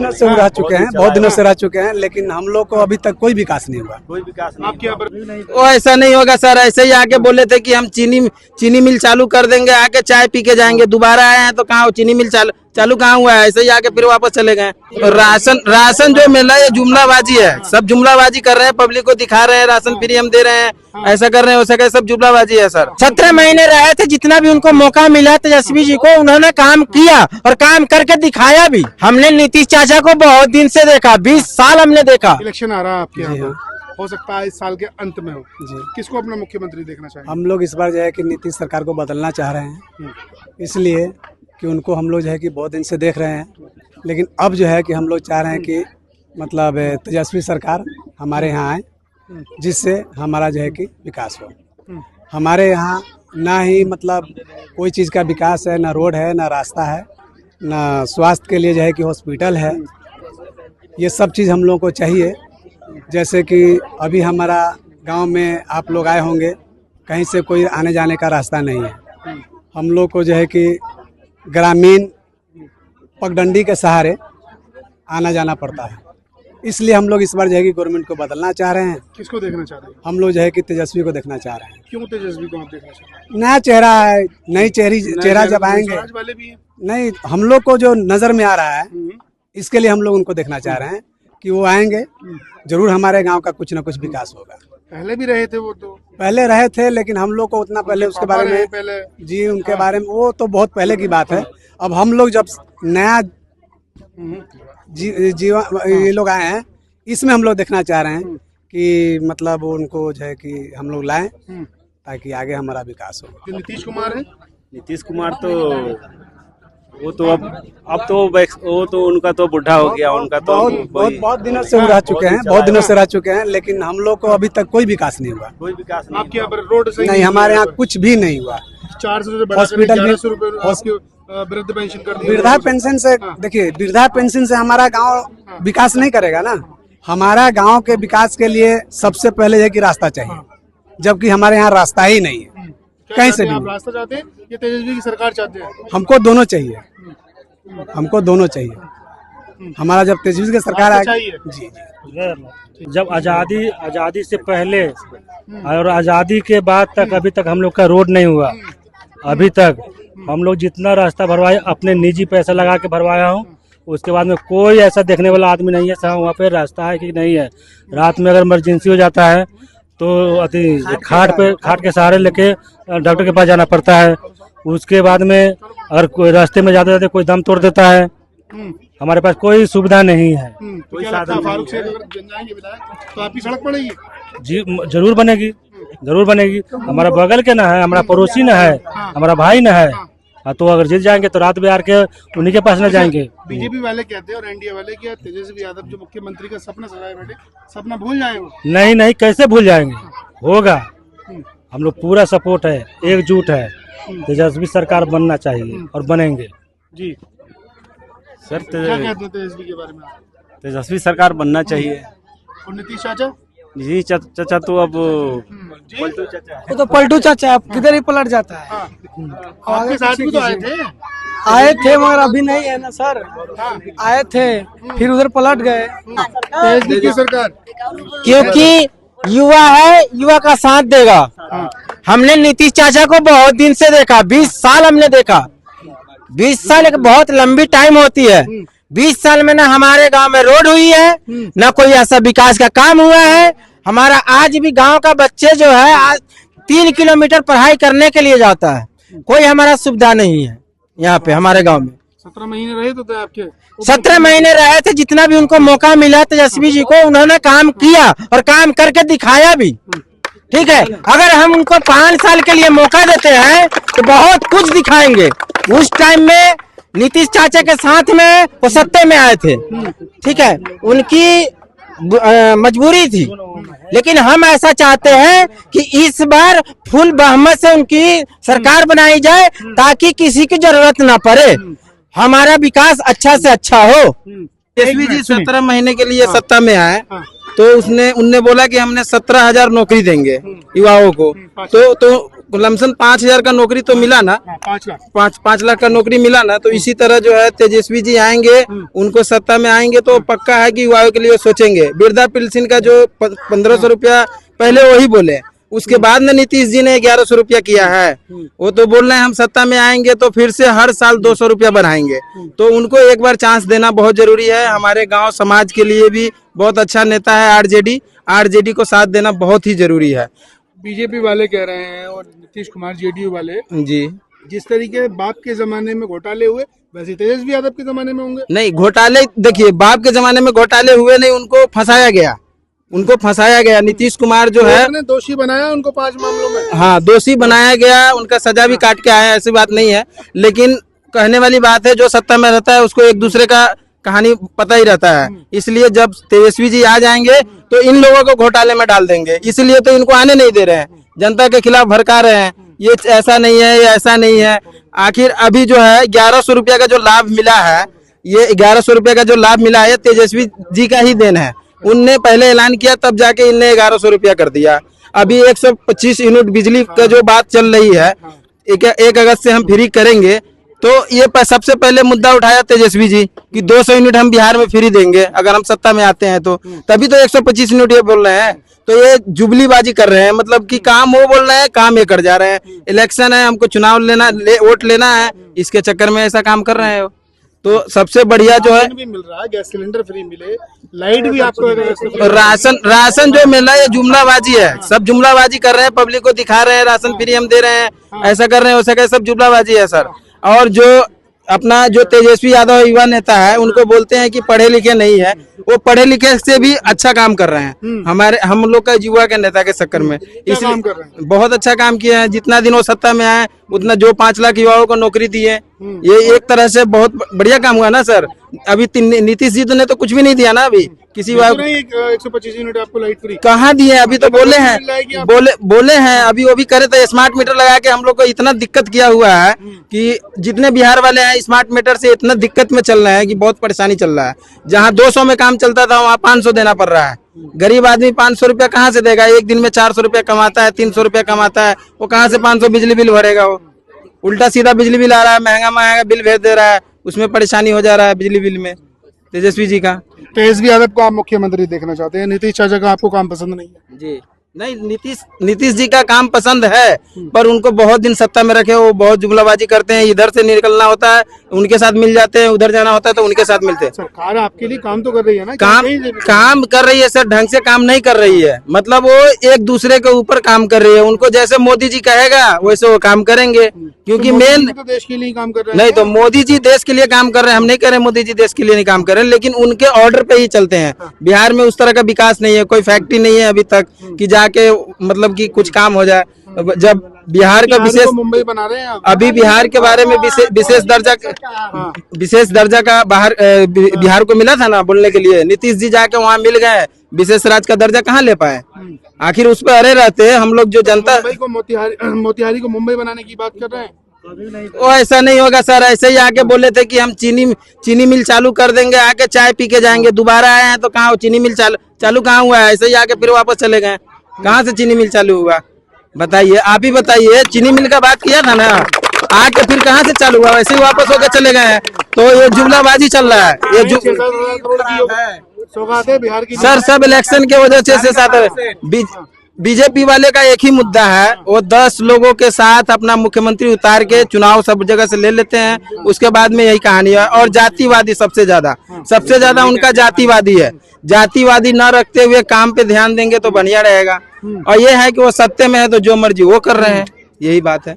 दिनों से रह चुके हैं, बहुत दिनों से रह चुके हैं, लेकिन हम लोग को अभी तक कोई विकास नहीं हुआ। कोई विकास नहीं। आपके यहाँ पर वो ऐसा नहीं होगा सर। ऐसे ही आके बोले थे कि हम चीनी मिल चालू कर देंगे, आके चाय पी के जाएंगे। दोबारा आए हैं तो कहाँ वो चीनी मिल चालू कहाँ हुआ है? ऐसे ही आके फिर वापस चले गए। राशन जो मिल रहा है ये जुमलाबाजी है। सब जुमलाबाजी कर रहे हैं, पब्लिक को दिखा रहे हैं राशन फ्री हम दे रहे हैं, ऐसा कर रहे हैं वैसा कर, सब जुमलाबाजी है सर। 17 महीने रहे थे, जितना भी उनको मौका मिला तेजस्वी जी को, उन्होंने काम किया और काम करके दिखाया भी। हमने नीतीश चाचा को बहुत दिन से देखा, 20 साल हमने देखा। इलेक्शन आ रहा है आपके यहाँ पर, हो सकता है इस साल के अंत में हो जी। किसको अपना मुख्यमंत्री देखना चाहिए? हम लोग इस बार जो है कि नीतीश सरकार को बदलना चाह रहे हैं, इसलिए कि उनको हम लोग जो है कि बहुत दिन से देख रहे हैं, लेकिन अब जो है कि हम लोग चाह रहे हैं कि मतलब तेजस्वी सरकार हमारे यहाँ आए, जिससे हमारा जो है कि विकास हो। हमारे यहाँ ना ही मतलब कोई चीज़ का विकास है, ना रोड है, ना रास्ता है, ना स्वास्थ्य के लिए जो है कि हॉस्पिटल है। ये सब चीज़ हम लोगों को चाहिए। जैसे कि अभी हमारा गांव में आप लोग आए होंगे, कहीं से कोई आने जाने का रास्ता नहीं है। हम लोग को जो है कि ग्रामीण पगडंडी के सहारे आना जाना पड़ता है, इसलिए हम लोग इस बार जो है कि गवर्नमेंट को बदलना चाह रहे हैं। किसको देखना चाह रहे हैं? हम लोग जो है कि तेजस्वी को देखना चाह रहे हैं। क्यों तेजस्वी को आप देखना चाह रहे हैं? नया चेहरा है, नई चेहरा जब आएंगे, समाज वाले भी हैं। नहीं हम लोग को जो नज़र में आ रहा है, इसके लिए हम लोग उनको देखना चाह रहे हैं कि वो आएंगे, जरूर हमारे गांव का कुछ ना कुछ विकास होगा। पहले भी रहे थे वो तो, पहले रहे थे, लेकिन हम लोग को उतना पहले उसके बारे में पहले जी उनके बारे में वो तो बहुत पहले की बात है। अब हम लोग जब नया जीवन ये लोग आए हैं, इसमें हम लोग देखना चाह रहे हैं कि मतलब उनको जो है कि हम लोग लाएं, ताकि आगे हमारा विकास हो। जो नीतीश कुमार है, नीतीश कुमार तो वो तो अब तो वो तो उनका तो बुढ़ा हो गया, उनका तो बहुत दिनों से रह चुके हैं, बहुत दिनों से रह चुके हैं, लेकिन हम लोग को अभी तक कोई विकास नहीं हुआ। कोई विकास नहीं। आपके यहाँ पर रोड सही नहीं, हमारे यहाँ कुछ भी नहीं हुआ। 400 से हॉस्पिटल भी- 1100 रुपए वृद्ध पेंशन कर दिया। वृद्धा पेंशन से देखिए, वृद्धा पेंशन से हमारा गांव विकास नहीं करेगा ना। हमारा गांव के विकास के लिए सबसे पहले है कि रास्ता चाहिए, जबकि हमारे यहाँ रास्ता ही नहीं है कहीं से भी। आप रास्ता चाहते हैं या तेजस्वी की सरकार चाहते हैं? हमको दोनों चाहिए, हमको दोनों चाहिए। हमारा जब तेजस्वी की सरकार रास्ता आएगी, चाहिए। जी जब आज़ादी से पहले और आज़ादी के बाद तक अभी तक हम लोग का रोड नहीं हुआ। अभी तक हम लोग जितना रास्ता भरवाए अपने निजी पैसा लगा के भरवाया हूँ, उसके बाद में कोई ऐसा देखने वाला आदमी नहीं है साहब वहाँ पे रास्ता है कि नहीं है। रात में अगर इमरजेंसी हो जाता है तो अति खाट के सहारे लेके डॉक्टर के पास जाना पड़ता है। उसके बाद में अगर कोई रास्ते में जाते जाते कोई दम तोड़ देता है, हमारे पास कोई सुविधा नहीं है। कोई साधन फारूक से अगर बन जाएंगे विधायक तो आपकी सड़क पड़ेगी? जी जरूर बनेगी, जरूर बनेगी। हमारा बगल के ना है, हमारा पड़ोसी ना है, हमारा भाई ना है। तो अगर जीत जाएंगे तो रात बिहार के उन्हीं के पास न जाएंगे। बीजेपी वाले कहते हैं और एनडीए वाले कि तेजस्वी यादव जो मुख्यमंत्री का सपना सजाए बैठे, सपना भूल जाए वो। नहीं नहीं, कैसे भूल जाएंगे, होगा। हम लोग पूरा सपोर्ट है, एकजुट है। तेजस्वी सरकार बनना चाहिए और बनेंगे जी। सर क्या कहते हैं तेजस्वी के बारे में आप? तेजस्वी सरकार बनना चाहिए। और नीतीश चाचा? जी चाचा तो अब वो तो पलटू चाचा किधर ही पलट जाता है। आपके साथ भी तो आए थे। आए थे मगर अभी नहीं है ना सर, आए थे फिर उधर पलट गए। तेजस्वी की सरकार क्योंकि युवा है, युवा का साथ देगा। हमने नीतीश चाचा को बहुत दिन से देखा, 20 साल हमने देखा। 20 साल एक बहुत लंबी टाइम होती है। 20 साल में ना हमारे गांव में रोड हुई है, ना कोई ऐसा विकास का काम हुआ है। हमारा आज भी गांव का बच्चे जो है आज 3 किलोमीटर पढ़ाई करने के लिए जाता है, कोई हमारा सुविधा नहीं है यहाँ पे हमारे गांव में। 17 महीने रहे तो थे आपके। 17 महीने रहे थे, जितना भी उनको मौका मिला तेजस्वी जी को, उन्होंने काम किया और काम करके दिखाया भी। ठीक है, अगर हम उनको 5 साल के लिए मौका देते हैं तो बहुत कुछ दिखाएंगे। उस टाइम में नीतीश चाचा के साथ में वो सत्ते में आए थे, ठीक है, उनकी मजबूरी थी, लेकिन हम ऐसा चाहते हैं कि इस बार फुल बहुमत से उनकी सरकार बनाई जाए, ताकि किसी की जरूरत ना पड़े, हमारा विकास अच्छा से अच्छा हो। तेजस्वी जी 17 महीने के लिए सत्ता में आए, तो उनने बोला कि हमने 17,000 नौकरी देंगे युवाओं को। तो लमसम 5,000 का नौकरी तो मिला ना, 5 लाख। 5 लाख का नौकरी मिला ना, तो इसी तरह जो है तेजस्वी जी आएंगे, उनको सत्ता में आएंगे तो पक्का है कि युवाओं के लिए सोचेंगे। वृद्धा पेंशन का जो 1,500 रुपया पहले वही बोले, उसके बाद में नीतीश जी ने 1,100 रुपया किया है। वो तो बोल रहे हैं हम सत्ता में आएंगे तो फिर से हर साल 200 रुपया बढ़ाएंगे। तो उनको एक बार चांस देना बहुत जरूरी है। हमारे गांव समाज के लिए भी बहुत अच्छा नेता है आरजेडी को साथ देना बहुत ही जरूरी है। बीजेपी वाले कह रहे हैं और नीतीश कुमार जेडीयू वाले, जी जिस तरीके बाप के जमाने में घोटाले हुए वैसे तेजस्वी यादव के जमाने में होंगे। नहीं, घोटाले देखिए, बाप के जमाने में घोटाले हुए नहीं, उनको फंसाया गया। नीतीश कुमार जो है ने दोषी बनाया उनको 5 मामलों में। हाँ, दोषी बनाया गया, उनका सजा भी काट के आया, ऐसी बात नहीं है। लेकिन कहने वाली बात है, जो सत्ता में रहता है उसको एक दूसरे का कहानी पता ही रहता है। इसलिए जब तेजस्वी जी आ जाएंगे तो इन लोगों को घोटाले में डाल देंगे, इसलिए तो इनको आने नहीं दे रहे हैं, जनता के खिलाफ भड़का रहे हैं। ये ऐसा नहीं है, ये ऐसा नहीं है। आखिर अभी जो है 1,100 रुपया का जो लाभ मिला है, ये 1,100 रुपया का जो लाभ मिला है तेजस्वी जी का ही देन है। उनने पहले ऐलान किया, तब जाके इनने 1,100 रुपया कर दिया। अभी 125 यूनिट बिजली का जो बात चल रही है, 1 अगस्त से हम फ्री करेंगे, तो ये सबसे पहले मुद्दा उठाया तेजस्वी जी कि 200 यूनिट हम बिहार में फ्री देंगे अगर हम सत्ता में आते हैं तो। तभी तो 125 यूनिट ये बोल रहे हैं। तो ये जुबलीबाजी कर रहे हैं, मतलब कि काम वो बोल रहे हैं, काम ये कर जा रहे हैं। इलेक्शन है, हमको चुनाव वोट लेना है, इसके चक्कर में ऐसा काम कर रहे हैं। तो सबसे बढ़िया जो है, भी मिल रहा है, गैस सिलेंडर फ्री मिले, लाइट भी आपको राशन जो मिल रहा है ये जुमलाबाजी है। सब जुमलाबाजी कर रहे हैं, पब्लिक को दिखा रहे हैं राशन फ्री हम दे रहे हैं, ऐसा कर रहे हैं, वैसा कर, सब जुमलाबाजी है सर। और जो अपना जो तेजस्वी यादव युवा नेता है, उनको बोलते हैं कि पढ़े लिखे नहीं है, वो पढ़े लिखे से भी अच्छा काम कर रहे हैं हम लोग का युवा के नेता के चक्कर में। इसलिए बहुत अच्छा काम किया है। जितना दिन वो सत्ता में आए उतना जो 5 लाख युवाओं को नौकरी दी है, ये एक तरह से बहुत बढ़िया काम हुआ ना सर। अभी नीतीश जी ने तो कुछ भी नहीं दिया ना, अभी किसी 125 यूनिट आपको लाइट फ्री कहाँ दिए? अभी तो बोले हैं अभी वो भी करे तो स्मार्ट मीटर लगा के हम लोग को इतना दिक्कत किया हुआ है कि जितने बिहार वाले हैं स्मार्ट मीटर से इतना दिक्कत में चल रहे हैं कि बहुत परेशानी चल रहा है। जहाँ 200 में काम चलता था वहाँ 500 देना पड़ रहा है। गरीब आदमी 500 रुपया कहाँ से देगा? एक दिन में 400 रुपया कमाता है, 300 रुपया कमाता है, वो कहाँ से 500 बिजली बिल भरेगा? वो उल्टा सीधा बिजली बिल आ रहा है, महंगा बिल भेज दे रहा है, उसमें परेशानी हो जा रहा है बिजली बिल में तेजस्वी जी का। तेजस्वी यादव को आप मुख्यमंत्री देखना चाहते हैं, नीतीश चाचा का आपको काम पसंद नहीं है? जी नहीं, नीतीश जी का काम पसंद है, पर उनको बहुत दिन सत्ता में रखे, वो बहुत जुमलाबाजी करते हैं। इधर से निकलना होता है उनके साथ मिल जाते हैं, उधर जाना होता है तो उनके साथ मिलते हैं। सरकार आपके लिए काम तो कर रही है ना? काम कर रही है सर, ढंग से काम नहीं कर रही है। मतलब वो एक दूसरे के ऊपर काम कर रही है। उनको जैसे मोदी जी कहेगा वैसे वो काम करेंगे, क्योंकि मेन तो देश के लिए काम कर रहे हैं। नहीं तो मोदी जी देश के लिए काम कर रहे हैं, हम नहीं कह रहे मोदी जी देश के लिए नहीं काम कर रहे हैं, लेकिन उनके ऑर्डर पे ही चलते हैं। बिहार में उस तरह का विकास नहीं है, कोई फैक्ट्री नहीं है अभी तक कि जाके मतलब कि कुछ काम हो जाए। जब बिहार का विशेष मुंबई बना रहे हैं अभी बिहार के बारे में विशेष दर्जा का बाहर बिहार को मिला था ना बोलने के लिए, नीतीश जी जाके वहाँ मिल गए, विशेष राज्य का दर्जा कहाँ ले पाए? आखिर उस पर अरे रहते हैं हम लोग। जो जनता मुंबई को मोतिहारी को मुंबई बनाने की बात कर रहे हैं, वो ऐसा नहीं होगा सर। ऐसे ही आके बोले थे कि हम चीनी मिल चालू कर देंगे, आके चाय पी के जाएंगे। दोबारा आए हैं तो कहाँ चीनी मिल चालू कहाँ हुआ है? ऐसे ही आके फिर वापस चले गए। कहाँ से चीनी मिल चालू हुआ बताइए? आप ही बताइए। चीनी मिल का बात किया था ना, आके फिर कहाँ से चालू हुआ? वैसे ही वापस होकर चले गए हैं। तो ये जुमलाबाजी चल रहा है, ये बिहार की सर सब इलेक्शन के वजह से साथ बीजेपी वाले का एक ही मुद्दा है, वो 10 लोगों के साथ अपना मुख्यमंत्री उतार के चुनाव सब जगह से ले लेते हैं, उसके बाद में यही कहानी है। और जातिवादी सबसे ज्यादा उनका जातिवादी है। जातिवादी न रखते हुए काम पे ध्यान देंगे तो बढ़िया रहेगा। और ये है कि वो सत्य में है तो जो मर्जी वो कर रहे हैं, यही बात है।